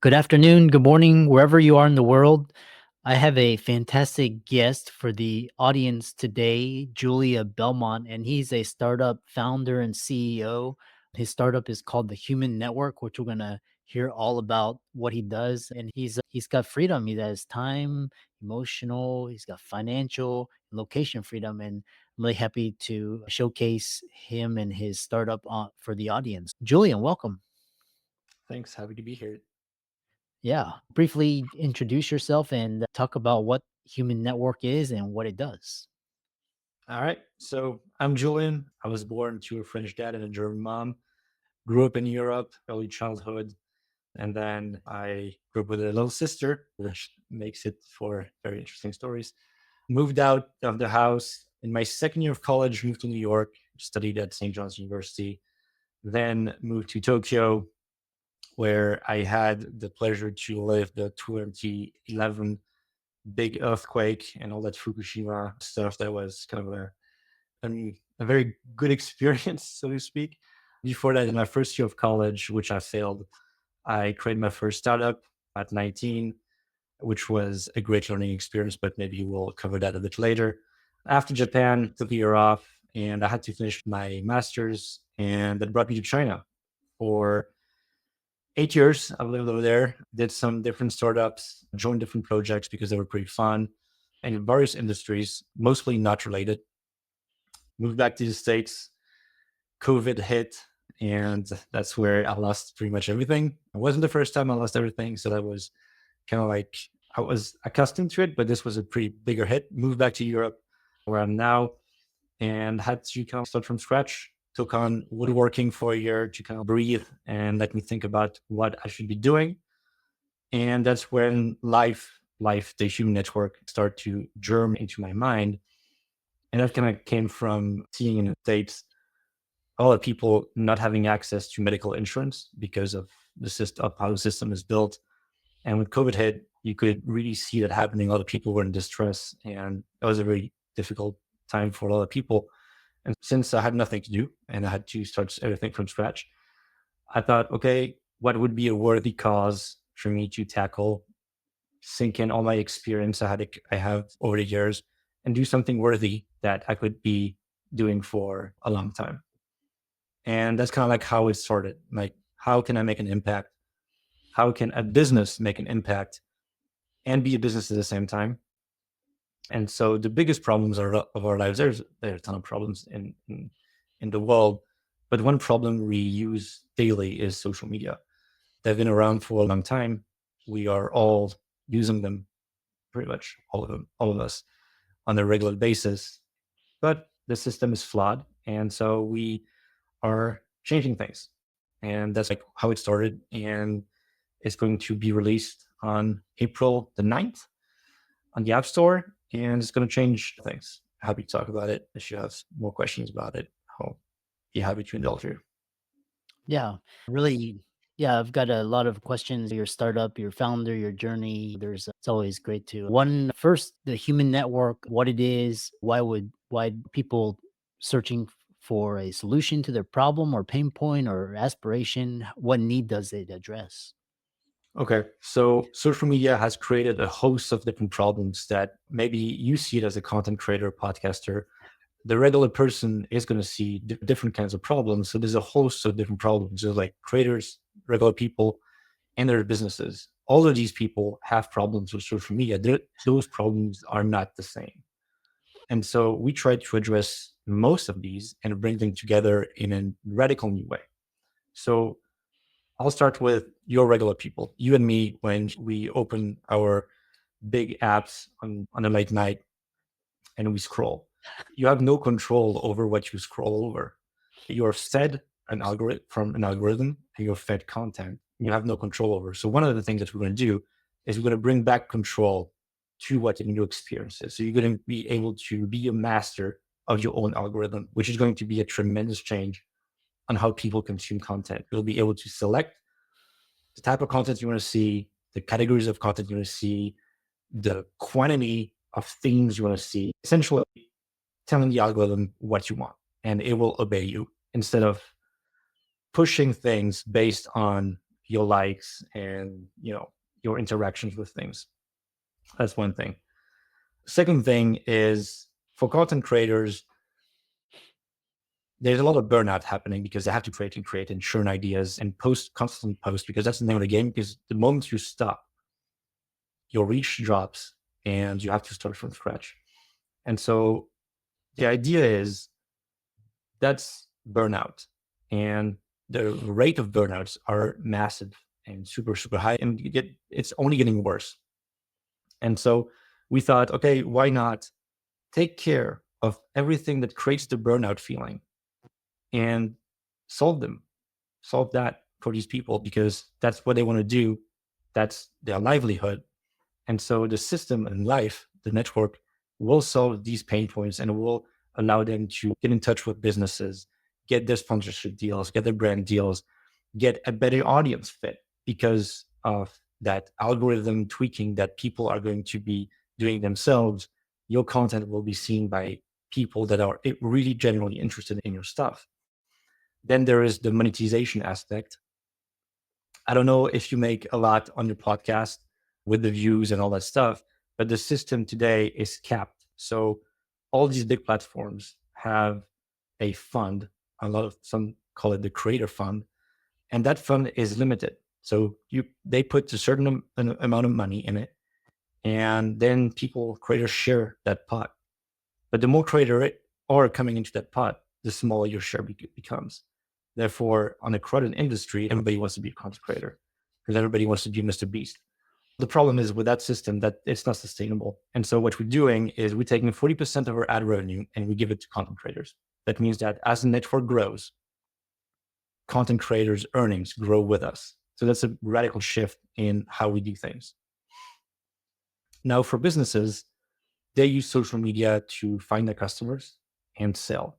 Good afternoon, good morning, wherever you are in the world. I have a fantastic guest for the audience today, Julia Belmont, and he's a startup founder and CEO. His startup is called the Human Network, which we're going to hear all about what he does. And he's got freedom. He has time, emotional, he's got financial, and location freedom. And I'm really happy to showcase him and his startup for the audience. Julian, welcome. Thanks. Happy to be here. Yeah. Briefly introduce yourself and talk about what Human Network is and what it does. All right. So I'm Julian. I was born to a French dad and a German mom. Grew up in Europe, early childhood. And then I grew up with a little sister, which makes it for very interesting stories. Moved out of the house in my second year of college, moved to New York, studied at St. John's University, then moved to Tokyo, where I had the pleasure to live the 2011 big earthquake and all that Fukushima stuff. That was kind of a very good experience, so to speak. Before that, in my first year of college, which I failed, I created my first startup at 19, which was a great learning experience, but maybe we'll cover that a bit later. After Japan, took a year off and I had to finish my master's, and that brought me to China for 8 years. I lived over there, did some different startups, joined different projects because they were pretty fun, and in various industries, mostly not related. Moved back to the States, COVID hit, and that's where I lost pretty much everything. It wasn't the first time I lost everything, so that was kind of like I was accustomed to it, but this was a pretty bigger hit. Moved back to Europe, where I'm now, and had to kind of start from scratch. Took on woodworking for a year to kind of breathe and let me think about what I should be doing. And that's when the human network, started to germ into my mind. And that kind of came from seeing in the States a lot of people not having access to medical insurance because of the system, of how the system is built. And when COVID hit, you could really see that happening. A lot of people were in distress, and it was a very difficult time for a lot of people. And since I had nothing to do and I had to start everything from scratch, I thought, okay, what would be a worthy cause for me to tackle, sink in all my experience I have over the years, and do something worthy that I could be doing for a long time. And that's kind of like how it started. Like, how can I make an impact? How can a business make an impact and be a business at the same time? And so the biggest problems of our lives, there are a ton of problems in the world, but one problem we use daily is social media. They've been around for a long time. We are all using them, pretty much all of them, all of us, on a regular basis. But the system is flawed, and so we are changing things. And that's like how it started. And it's going to be released on April the 9th on the App Store, and it's going to change things. Happy to talk about it. If you have more questions about it, I'll be happy to indulge you. Yeah, really. Yeah, I've got a lot of questions. Your startup, your founder, your journey. It's always great to one first the Human Network, what it is, why people searching for a solution to their problem or pain point or aspiration, what need does it address? Okay, so social media has created a host of different problems that maybe you see it as a content creator, podcaster. The regular person is going to see different kinds of problems. So there's a host of different problems. There's like creators, regular people, and their businesses. All of these people have problems with social media. Those problems are not the same. And so we try to address most of these and bring them together in a radical new way. So I'll start with your regular people, you and me, when we open our big apps on a late night and we scroll. You have no control over what you scroll over. You're fed an algorithm from an algorithm, and you're fed content you have no control over. So one of the things that we're going to do is we're going to bring back control to what your new experience is. So you're going to be able to be a master of your own algorithm, which is going to be a tremendous change on how people consume content. You'll be able to select the type of content you want to see, the categories of content you want to see, the quantity of things you want to see. Essentially, telling the algorithm what you want, and it will obey you instead of pushing things based on your likes and, your interactions with things. That's one thing. Second thing is, for content creators, there's a lot of burnout happening because they have to create and churn ideas and constantly post, because that's the name of the game. Because the moment you stop, your reach drops and you have to start from scratch. And so the idea is that's burnout. And the rate of burnouts are massive and super, super high. And it's only getting worse. And so we thought, okay, why not take care of everything that creates the burnout feeling and solve that for these people, because that's what they want to do. That's their livelihood. And so the system and life, the network, will solve these pain points and will allow them to get in touch with businesses, get their sponsorship deals, get their brand deals, get a better audience fit because of that algorithm tweaking that people are going to be doing themselves. Your content will be seen by people that are really genuinely interested in your stuff. Then there is the monetization aspect. I don't know if you make a lot on your podcast with the views and all that stuff, but the system today is capped. So all these big platforms have a fund. Some call it the creator fund, and that fund is limited. So they put a certain amount of money in it, and then creators share that pot. But the more creators are coming into that pot, the smaller your share becomes. Therefore, on the crowded industry, everybody wants to be a content creator because everybody wants to be Mr. Beast. The problem is with that system that it's not sustainable. And so what we're doing is we're taking 40% of our ad revenue and we give it to content creators. That means that as the network grows, content creators' earnings grow with us. So that's a radical shift in how we do things. Now, for businesses, they use social media to find their customers and sell.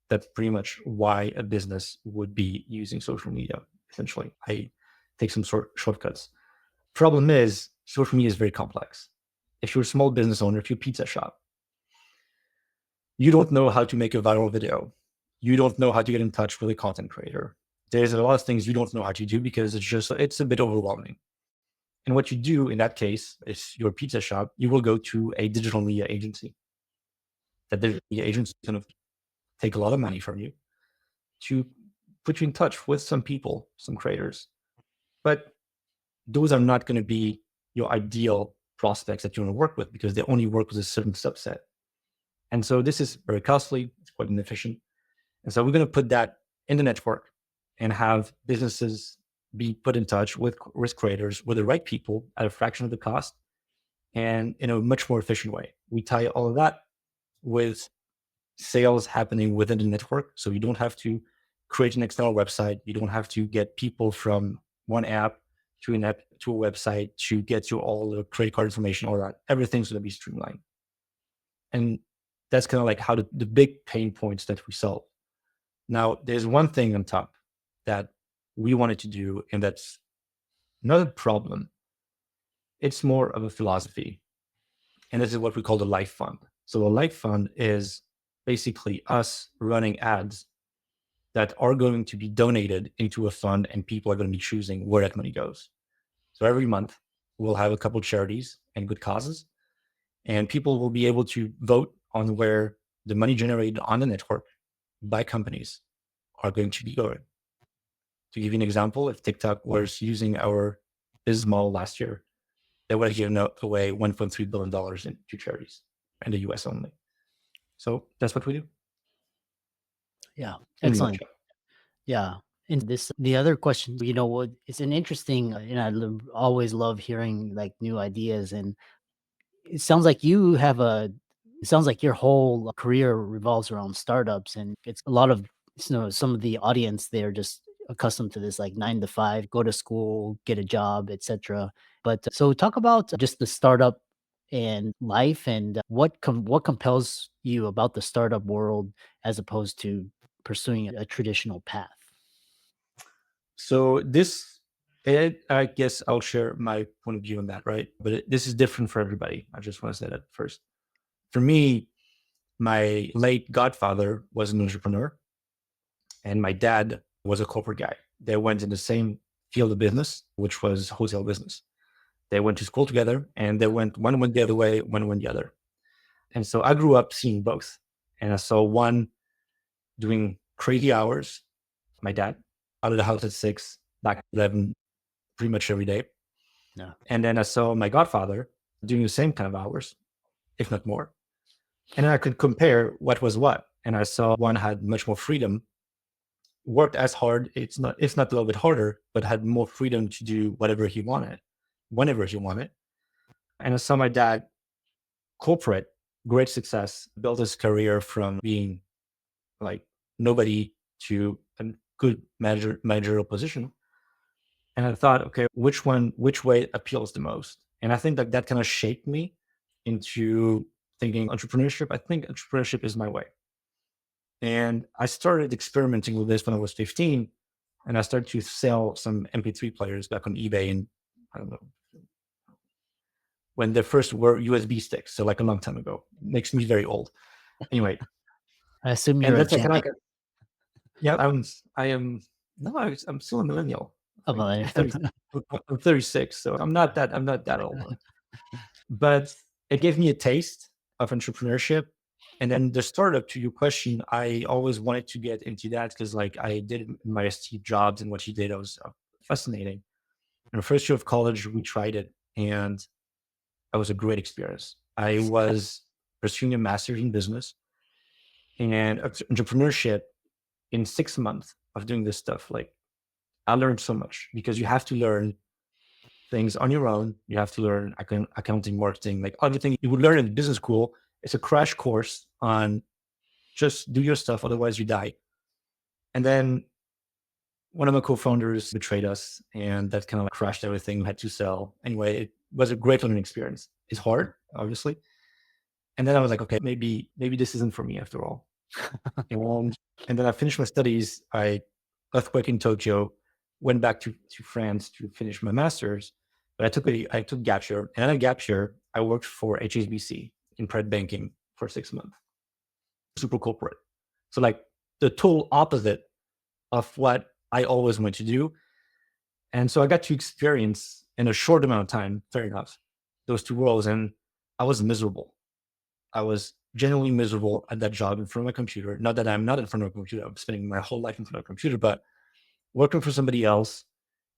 That's pretty much why a business would be using social media. Essentially, I take some shortcuts. Problem is, social media is very complex. If you're a small business owner, if you're a pizza shop, you don't know how to make a viral video. You don't know how to get in touch with a content creator. There's a lot of things you don't know how to do because it's a bit overwhelming. And what you do in that case, if you're a pizza shop, you will go to a digital media agency. That digital media agency is going to take a lot of money from you to put you in touch with some people, some creators. But those are not going to be your ideal prospects that you want to work with because they only work with a certain subset. And so this is very costly. It's quite inefficient. And so we're going to put that in the network and have businesses be put in touch with risk creators, with the right people at a fraction of the cost and in a much more efficient way. We tie all of that with sales happening within the network. So you don't have to create an external website. You don't have to get people from one app to a website to get you all the credit card information, all that. Everything's going to be streamlined. And that's kind of like how the big pain points that we solve. Now, there's one thing on top that we wanted to do, and that's not a problem. It's more of a philosophy. And this is what we call the Life Fund. So the Life Fund is basically us running ads that are going to be donated into a fund, and people are going to be choosing where that money goes. So every month, we'll have a couple of charities and good causes, and people will be able to vote on where the money generated on the network by companies are going to be going. To give you an example, if TikTok was using our business model last year, they would have given away $1.3 billion into charities in the US only. So that's what we do. Yeah, excellent. Yeah. And the other question, what it's an interesting, and always love hearing like new ideas. And it sounds like it sounds like your whole career revolves around startups, and it's a lot of, some of the audience, they're just accustomed to this like 9 to 5, go to school, get a job, etc. But so talk about just the startup and life, and what compels you about the startup world as opposed to pursuing a traditional path. So I guess I'll share my point of view on that, right? But this is different for everybody. I just want to say that first. For me, my late godfather was an entrepreneur, and my dad was a corporate guy. They went in the same field of business, which was wholesale business. They went to school together, and one went the other way, one went the other. And so I grew up seeing both. And I saw one doing crazy hours, my dad, out of the house at 6, back at 11, pretty much every day. Yeah. And then I saw my godfather doing the same kind of hours, if not more. And then I could compare what was what. And I saw one had much more freedom, worked as hard, it's not if not a little bit harder, but had more freedom to do whatever he wanted, whenever he wanted. And I saw my dad, corporate, great success, built his career from being like nobody to a good managerial position. And I thought, okay, which way appeals the most? And I think that that kind of shaped me into thinking entrepreneurship. I think entrepreneurship is my way. And I started experimenting with this when I was 15, and I started to sell some MP3 players back on eBay. And I don't know when the first were USB sticks, so like a long time ago. Makes me very old. Anyway, I assume and you're a that's like Gen kind of X. like yeah, I am no, I'm still a millennial. Oh, Like millennial. 30, I'm 36, so I'm not that old. But it gave me a taste of entrepreneurship. And then the startup, to your question, I always wanted to get into that because like I did my Steve Jobs, and what he did was fascinating. In the first year of college, we tried it, and it was a great experience. I was pursuing a master's in business and entrepreneurship. In 6 months of doing this stuff, like I learned so much because you have to learn things on your own. You have to learn accounting, marketing, like everything you would learn in business school. It's a crash course on just do your stuff, otherwise you die. And then one of my co-founders betrayed us, and that kind of like crashed everything. We had to sell. Anyway, it was a great learning experience. It's hard, obviously. And then I was like, okay, maybe this isn't for me after all. And, and then I finished my studies. I earthquake in Tokyo, went back to France to finish my master's. But I took gap year, and at gap year, I worked for HSBC in private banking for 6 months, super corporate. So like the total opposite of what I always wanted to do. And so I got to experience in a short amount of time, fair enough, those two worlds. And I was miserable. I was genuinely miserable at that job in front of my computer. Not that I'm not in front of a computer. I'm spending my whole life in front of a computer, but working for somebody else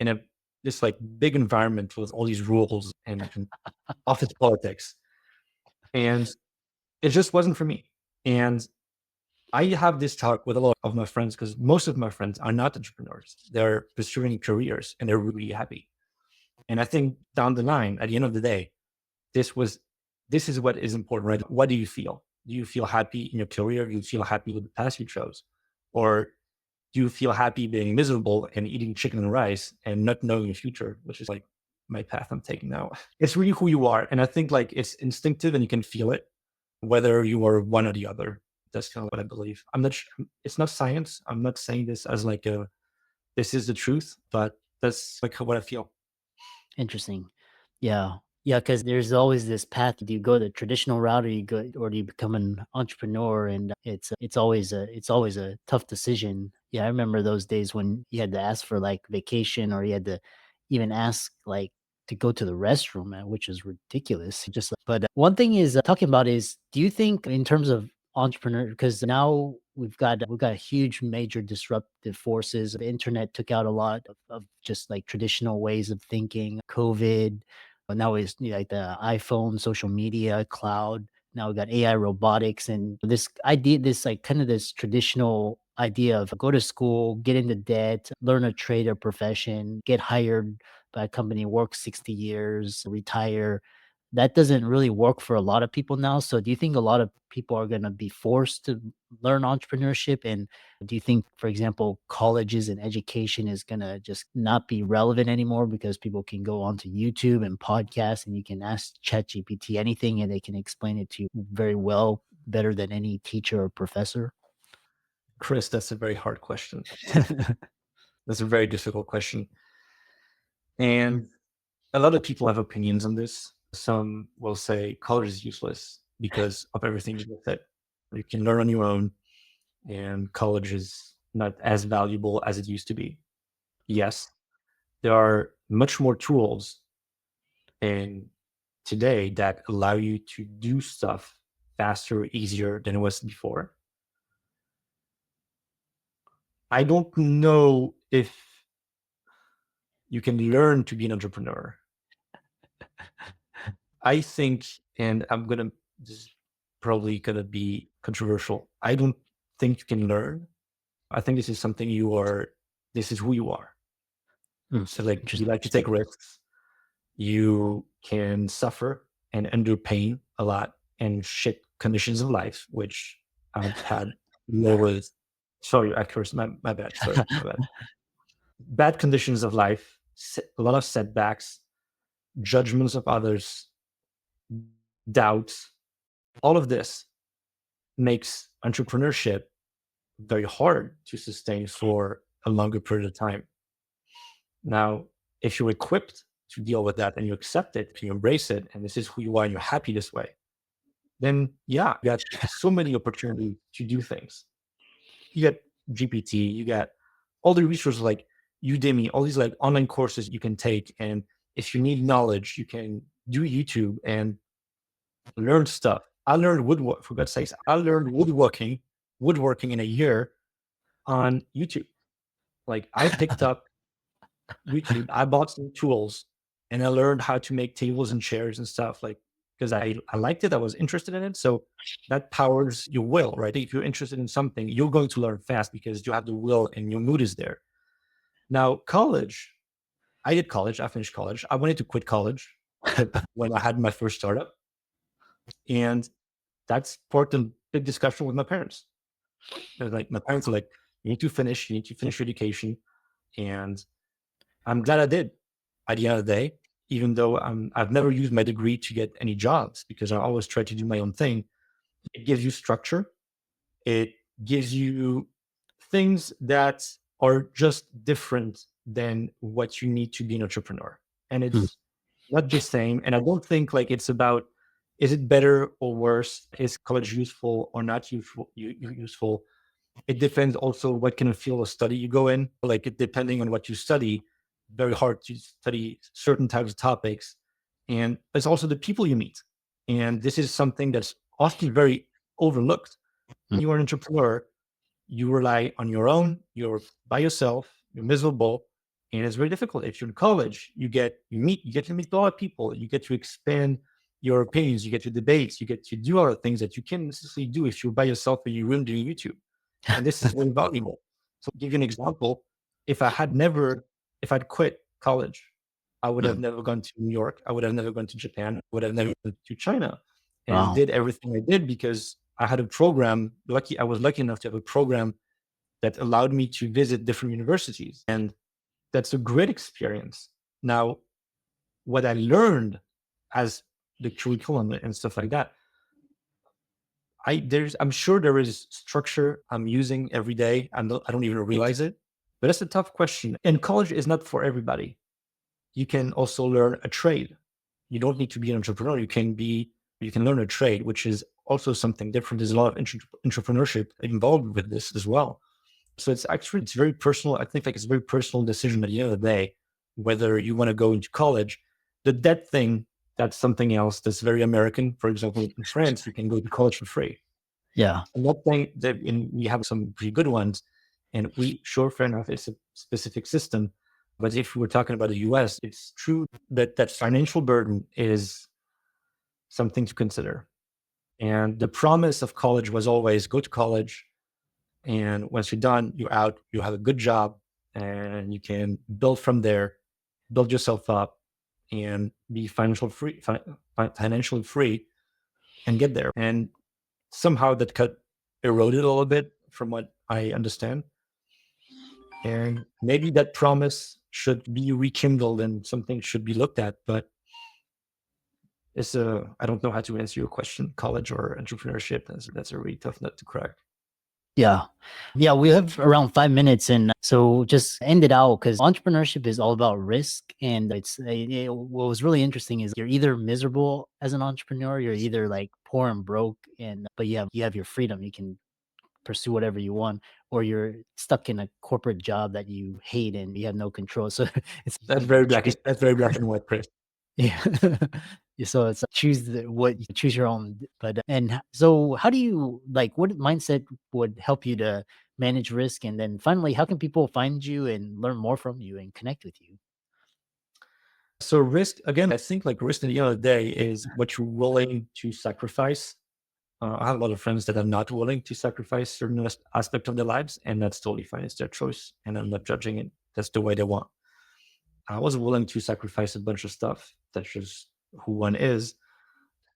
in a this like big environment with all these rules and office politics. And it just wasn't for me. And I have this talk with a lot of my friends because most of my friends are not entrepreneurs. They're pursuing careers and they're really happy. And I think down the line, at the end of the day, this was this is what is important, right? What do you feel? Do you feel happy in your career? Do you feel happy with the path you chose? Or do you feel happy being miserable and eating chicken and rice and not knowing your future, which is like my path I'm taking now? It's really who you are. And I think like it's instinctive and you can feel it, whether you are one or the other. That's kind of what I believe. I'm not, it's not science. I'm not saying this as like this is the truth, but that's like what I feel. Interesting. Yeah. Yeah, because there's always this path. Do you go the traditional route, or do you become an entrepreneur? And it's always a tough decision. Yeah, I remember those days when you had to ask for like vacation, or you had to even ask like to go to the restroom, man, which is ridiculous. But one thing is talking about is, do you think in terms of entrepreneur, because now we've got huge major disruptive forces. The internet took out a lot of just like traditional ways of thinking. COVID, but now it's like the iPhone, social media, cloud. Now we got AI, robotics, and this idea, this like kind of this traditional idea of go to school, get into debt, learn a trade or profession, get hired by a company, work 60 years, retire. That doesn't really work for a lot of people now. So do you think a lot of people are going to be forced to learn entrepreneurship? And do you think, for example, colleges and education is going to just not be relevant anymore because people can go onto YouTube and podcasts, and you can ask ChatGPT anything and they can explain it to you very well, better than any teacher or professor? Chris, that's a very hard question. That's a very difficult question. And a lot of people have opinions on this. Some will say college is useless because of everything you just said. You can learn on your own, and college is not as valuable as it used to be. Yes. There are much more tools in today that allow you to do stuff faster, easier than it was before. I don't know if you can learn to be an entrepreneur. I think, and this is probably gonna be controversial. I don't think you can learn. I think this is something this is who you are. So like you Interesting. like to take risks, you can suffer and endure pain a lot and shit conditions of life, which I've had lowest. Sorry, I cursed. My bad. Sorry, my bad. Bad conditions of life, a lot of setbacks, judgments of others, doubts. All of this makes entrepreneurship very hard to sustain for a longer period of time. Now, if you're equipped to deal with that and you accept it, you embrace it, and this is who you are and you're happy this way, then yeah, you got so many opportunities to do things. You got GPT, you got all the resources like Udemy, all these like online courses you can take. And if you need knowledge, you can do YouTube and learn stuff. I learned woodwork, for God's sakes, I learned woodworking in a year on YouTube. Like I picked up YouTube, I bought some tools and I learned how to make tables and chairs and stuff like because I liked it, I was interested in it. So that powers your will, right? If you're interested in something, you're going to learn fast because you have the will and your mood is there. Now, college, I did college, I finished college. I wanted to quit college when I had my first startup. And that's part of the big discussion with my parents. They're like, my parents are like, you need to finish your education. And I'm glad I did at the end of the day, even though I've never used my degree to get any jobs because I always try to do my own thing. It gives you structure. It gives you things that are just different than what you need to be an entrepreneur. And Hmm. it's not the same. And I don't think like it's about is it better or worse? Is college useful or not useful? It depends also what kind of field of study you go in. Like it, depending on what you study, very hard to study certain types of topics. And it's also the people you meet. And this is something that's often very overlooked. Hmm. When you are an entrepreneur, you rely on your own, you're by yourself, you're miserable, and it's very difficult. If you're in college, you get to meet a lot of people, you get to expand your opinions, you get to debates, you get to do other things that you can't necessarily do if you're by yourself or you're doing YouTube. And this is very valuable. So I'll give you an example. If I had never, if I'd quit college, I would have Hmm. never gone to New York. I would have never gone to Japan. I would have never gone to China and Wow. did everything I did because I had a program. I was lucky enough to have a program that allowed me to visit different universities. And that's a great experience. Now, what I learned as the curriculum and stuff like that, I'm sure there is structure I'm using every day. I don't even realize it. But that's a tough question. And college is not for everybody. You can also learn a trade. You don't need to be an entrepreneur. You can learn a trade, which is also something different. There's a lot of entrepreneurship involved with this as well. So it's very personal. I think like it's a very personal decision at the end of the day, whether you want to go into college. The debt thing, that's something else that's very American. For example, in France, you can go to college for free. Yeah. I'm not saying that we have some pretty good ones, and sure, fair enough, it's a specific system. But if we're talking about the US, it's true that that financial burden is something to consider. And the promise of college was always go to college, and once you're done, you're out, you have a good job, and you can build from there, build yourself up, and be financially free and get there. And somehow that got eroded a little bit from what I understand. And maybe that promise should be rekindled and something should be looked at. But I don't know how to answer your question, college or entrepreneurship. That's a really tough nut to crack. Yeah. Yeah. We have around 5 minutes. And so just end it out because entrepreneurship is all about risk. And what was really interesting is you're either miserable as an entrepreneur, you're either like poor and broke, but you have your freedom. You can pursue whatever you want, or you're stuck in a corporate job that you hate and you have no control. So it's That's very black and white, Chris. yeah. Yeah, so it's choose your own, but so how do you like what mindset would help you to manage risk? And then finally, how can people find you and learn more from you and connect with you? So risk again, I think like risk at the end of the day is what you're willing to sacrifice. I have a lot of friends that are not willing to sacrifice certain aspect of their lives, and that's totally fine. It's their choice, and I'm not judging it. That's the way they want. I was willing to sacrifice a bunch of stuff. That's just who one is.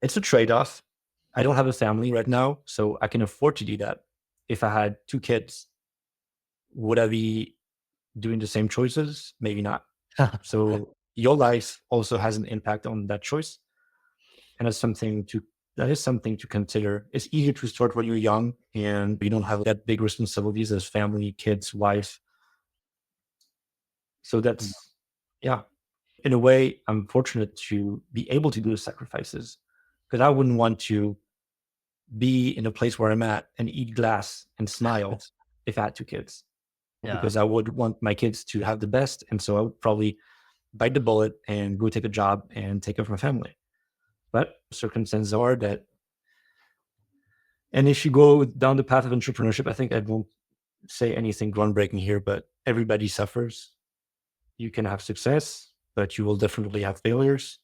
It's a trade-off. I don't have a family right now, so I can afford to do that. If I had two kids, would I be doing the same choices? Maybe not. So your life also has an impact on that choice. And that is something to consider. It's easier to start when you're young and you don't have that big responsibilities as family, kids, wife. So that's yeah. In a way, I'm fortunate to be able to do the sacrifices because I wouldn't want to be in a place where I'm at and eat glass and smile if I had two kids Yeah. because I would want my kids to have the best. And so I would probably bite the bullet and go take a job and take care of my family. But circumstances are that, and if you go down the path of entrepreneurship, I think I won't say anything groundbreaking here, but everybody suffers. You can have success, but you will definitely have failures.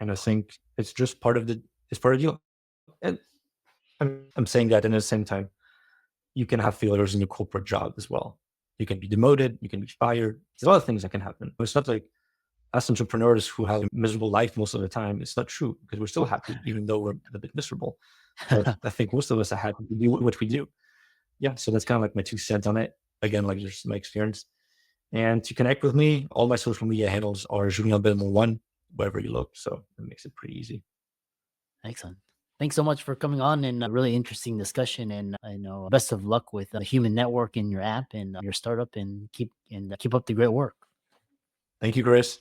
And I think it's part of the deal. And I'm saying that, and at the same time, you can have failures in your corporate job as well. You can be demoted, you can be fired. There's a lot of things that can happen. It's not like us entrepreneurs who have a miserable life most of the time. It's not true because we're still happy, even though we're a bit miserable. But I think most of us are happy to do what we do. Yeah. So that's kind of like my 2 cents on it. Again, like just my experience. And to connect with me, all my social media handles are Julien Belmont one, wherever you look. So it makes it pretty easy. Excellent. Thanks so much for coming on and a really interesting discussion. And I know best of luck with the human network in your app and your startup, and keep up the great work. Thank you, Chris.